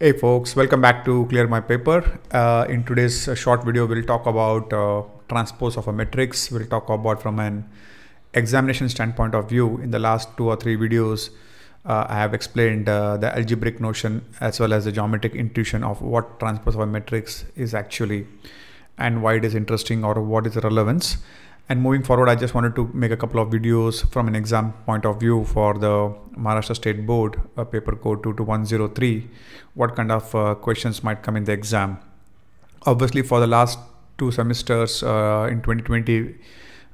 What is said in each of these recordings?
Hey folks, welcome back to Clear My Paper. In today's short video, we'll talk about transpose of a matrix. We'll talk about from an examination standpoint of view. In the last 2 or 3 videos, I have explained the algebraic notion as well as the geometric intuition of what transpose of a matrix is actually and why it is interesting or what is the relevance. And moving forward, I just wanted to make a couple of videos from an exam point of view for the Maharashtra State Board, paper code 22103, what kind of questions might come in the exam. Obviously, for the last 2 semesters in 2020,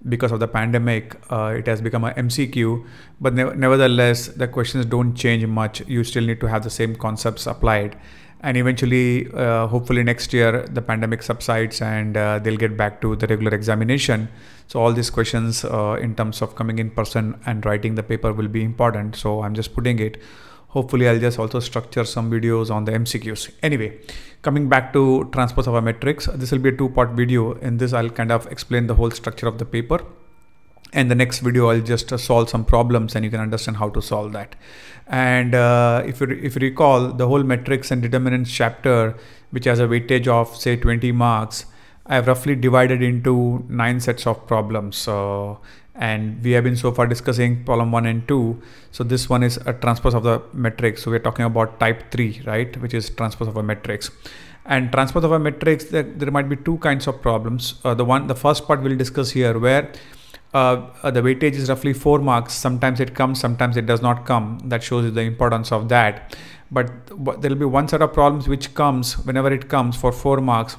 because of the pandemic, it has become a MCQ, but nevertheless, the questions don't change much. You still need to have the same concepts applied. And eventually, hopefully next year, the pandemic subsides and they'll get back to the regular examination. So all these questions in terms of coming in person and writing the paper will be important. So I'm just putting it. Hopefully, I'll just also structure some videos on the MCQs. Anyway, coming back to transpose of a matrix, this will be a 2-part video. In this, I'll kind of explain the whole structure of the paper. And the next video, I'll just solve some problems and you can understand how to solve that. And if you recall, the whole matrix and determinants chapter, which has a weightage of say 20 marks, I have roughly divided into 9 sets of problems. And we have been so far discussing problem 1 and 2. So this one is a transpose of the matrix. So we're talking about type 3, right? Which is transpose of a matrix. And transpose of a matrix, there might be 2 kinds of problems. The first part we'll discuss here, where the weightage is roughly 4 marks. Sometimes it comes, sometimes it does not come. That shows you the importance of that. But there will be one set of problems which comes whenever it comes for 4 marks.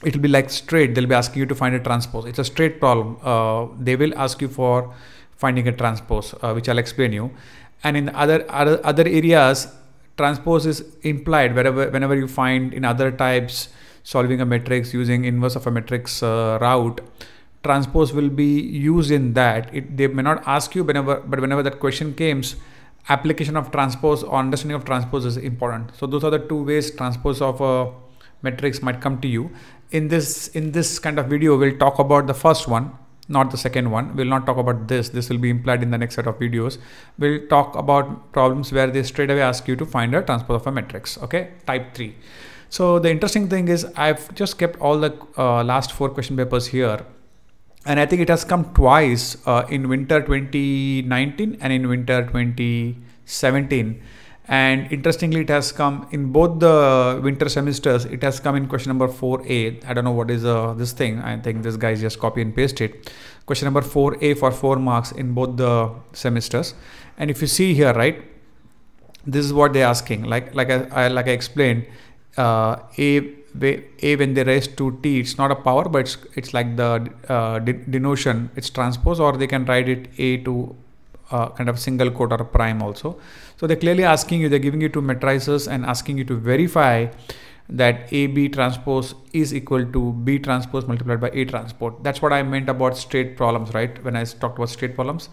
It will be like straight. They'll be asking you to find a transpose. It's a straight problem. They will ask you for finding a transpose, which I'll explain you. And in other areas, transpose is implied whenever you find in other types solving a matrix using inverse of a matrix route. Transpose will be used in that. They may not ask you but whenever that question comes, application of transpose or understanding of transpose is important. So those are the 2 ways transpose of a matrix might come to you. In this kind of video, we'll talk about the first one, not the second one. We'll not talk about this. This will be implied in the next set of videos. We'll talk about problems where they straight away ask you to find a transpose of a matrix. Okay, type 3. So the interesting thing is I've just kept all the last 4 question papers here. And I think it has come twice in winter 2019 and in winter 2017. And interestingly, it has come in both the winter semesters. It has come in question number 4A. I don't know what is this thing. I think this guy just copy and paste it. Question number 4A for 4 marks in both the semesters. And if you see here, right, this is what they're asking. Like I explained, A when they raise to t, it's not a power, but it's like the denotion, it's transpose, or they can write it A to kind of single quote or a prime also. So they're clearly asking you, they're giving you 2 matrices and asking you to verify that AB transpose is equal to B transpose multiplied by A transpose. That's what I meant about straight problems, right? When I talked about straight problems,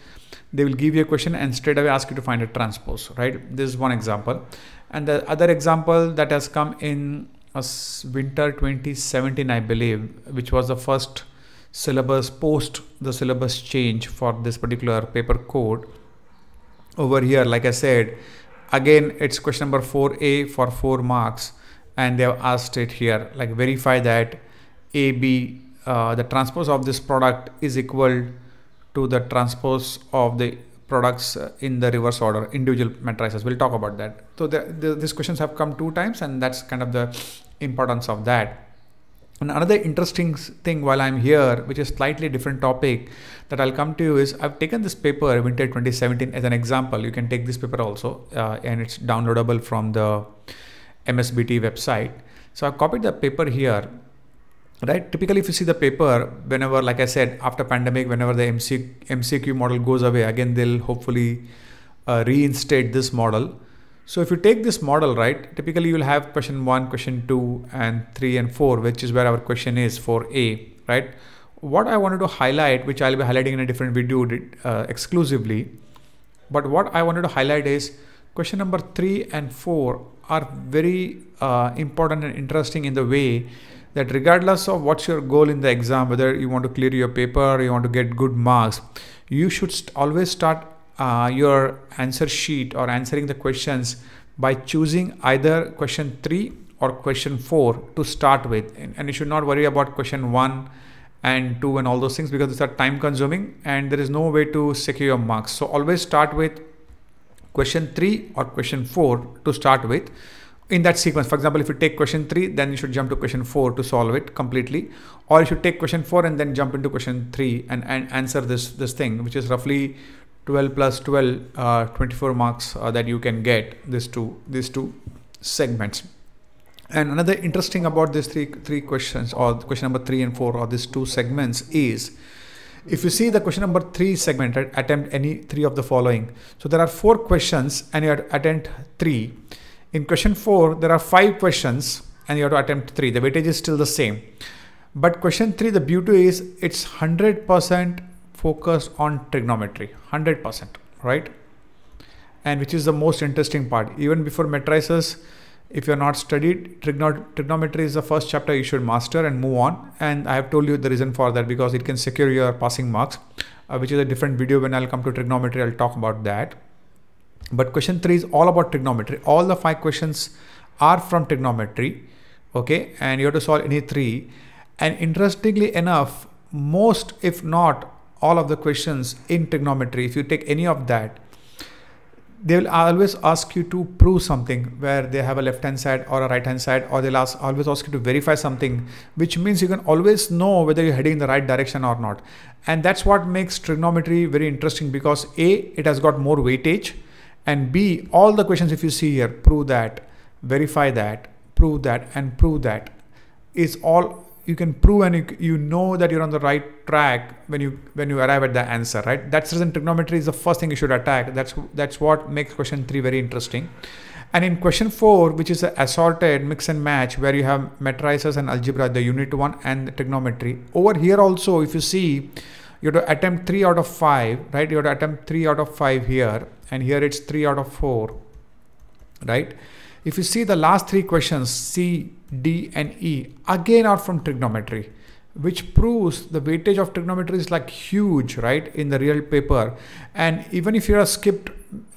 they will give you a question and straight away ask you to find a transpose, right? This is one example. And the other example that has come in winter 2017, I believe, which was the first syllabus post the syllabus change for this particular paper code. Over here, like I said, again, it's question number 4A for 4 marks. And they have asked it here, like verify that AB, the transpose of this product is equal to the transpose of the products in the reverse order, individual matrices. We'll talk about that. So these questions have come 2 times, and that's kind of the importance of that. And another interesting thing while I'm here, which is slightly different topic that I'll come to you, is I've taken this paper winter 2017 as an example. You can take this paper also and it's downloadable from the MSBT website. So I've copied the paper here, right? Typically, if you see the paper, whenever, like I said, after pandemic, whenever the MCQ model goes away, again, they'll hopefully reinstate this model. So if you take this model, right, typically you'll have question 1, question 2, and 3 and 4, which is where our question is for A, right? What I wanted to highlight, which I'll be highlighting in a different video exclusively, but what I wanted to highlight is question number 3 and 4 are very important and interesting in the way that regardless of what's your goal in the exam, whether you want to clear your paper or you want to get good marks, you should always start your answer sheet or answering the questions by choosing either question 3 or question 4 to start with, and you should not worry about question 1 and 2 and all those things, because these are time consuming and there is no way to secure your marks. So always start with question 3 or question 4 to start with in that sequence. For example, if you take question 3, then you should jump to question 4 to solve it completely, or you should take question 4 and then jump into question 3 and answer this thing, which is roughly 12 plus 12, 24 marks that you can get these two segments. And another interesting about these three questions, or question number 3 and 4, or these two segments, is if you see the question number 3 segment, right, attempt any 3 of the following. So there are 4 questions and you have to attempt 3. In question 4, there are 5 questions and you have to attempt 3. The weightage is still the same. But question 3, the beauty is it's 100% focused on trigonometry, 100%, right? And which is the most interesting part. Even before matrices, if you're not studied, trigonometry is the first chapter you should master and move on. And I have told you the reason for that, because it can secure your passing marks, which is a different video. When I'll come to trigonometry, I'll talk about that. But question 3 is all about trigonometry. All the 5 questions are from trigonometry, okay? And you have to solve any 3. And interestingly enough, most, if not all of the questions in trigonometry, if you take any of that, they will always ask you to prove something, where they have a left hand side or a right hand side, or they'll always ask you to verify something, which means you can always know whether you're heading in the right direction or not. And that's what makes trigonometry very interesting, because A, it has got more weightage, and B, all the questions, if you see here, prove that, verify that, prove that, and prove that, is all you can prove, and you know that you're on the right track when you arrive at the answer, right? That's the reason trigonometry is the first thing you should attack. That's what makes question 3 very interesting. And in question 4, which is an assorted mix and match, where you have matrices and algebra, the unit 1 and the trigonometry. Over here also, if you see, you have to attempt 3 out of 5, right? You have to attempt 3 out of 5 here, and here it's 3 out of 4, right? If you see the last 3 questions, C, D and E, again are from trigonometry, which proves the weightage of trigonometry is like huge, right, in the real paper. And even if you have skipped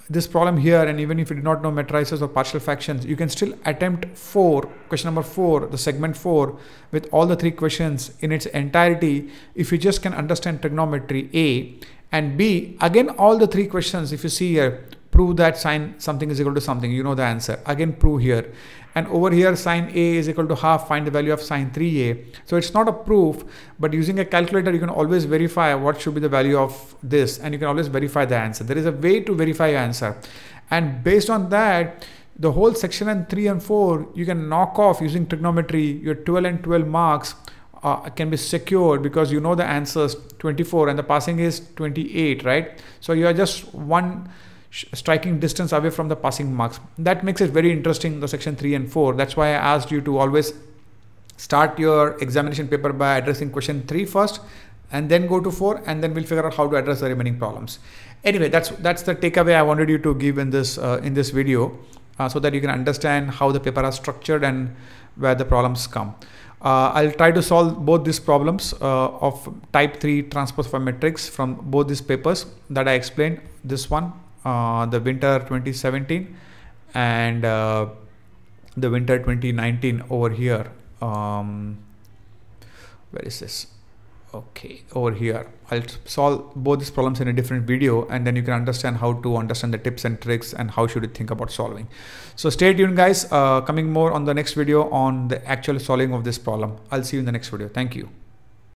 this problem here, and even if you do not know matrices or partial fractions, you can still attempt question number 4, the segment 4, with all the 3 questions in its entirety, if you just can understand trigonometry, A, and B, again all the 3 questions, if you see here, prove that sine something is equal to something, you know the answer, again prove here. And over here, sine A is equal to half, find the value of sine 3A. So it's not a proof, but using a calculator, you can always verify what should be the value of this, and you can always verify the answer. There is a way to verify your answer. And based on that, the whole section 3 and 4, you can knock off using trigonometry. Your 12 and 12 marks can be secured, because you know the answers 24 and the passing is 28, right? So you are just one striking distance away from the passing marks. That makes it very interesting, the section 3 and 4. That's why I asked you to always start your examination paper by addressing question 3 first, and then go to 4, and then we'll figure out how to address the remaining problems. Anyway, that's the takeaway I wanted you to give in this video, so that you can understand how the paper is structured and where the problems come. I'll try to solve both these problems of type 3 transpose of a matrix from both these papers that I explained. This one, the winter 2017, and the winter 2019 over here. Where is this? Okay, over here. I'll solve both these problems in a different video, and then you can understand how to understand the tips and tricks and how should you think about solving. So stay tuned, guys. Coming more on the next video on the actual solving of this problem. I'll see you in the next video. Thank you.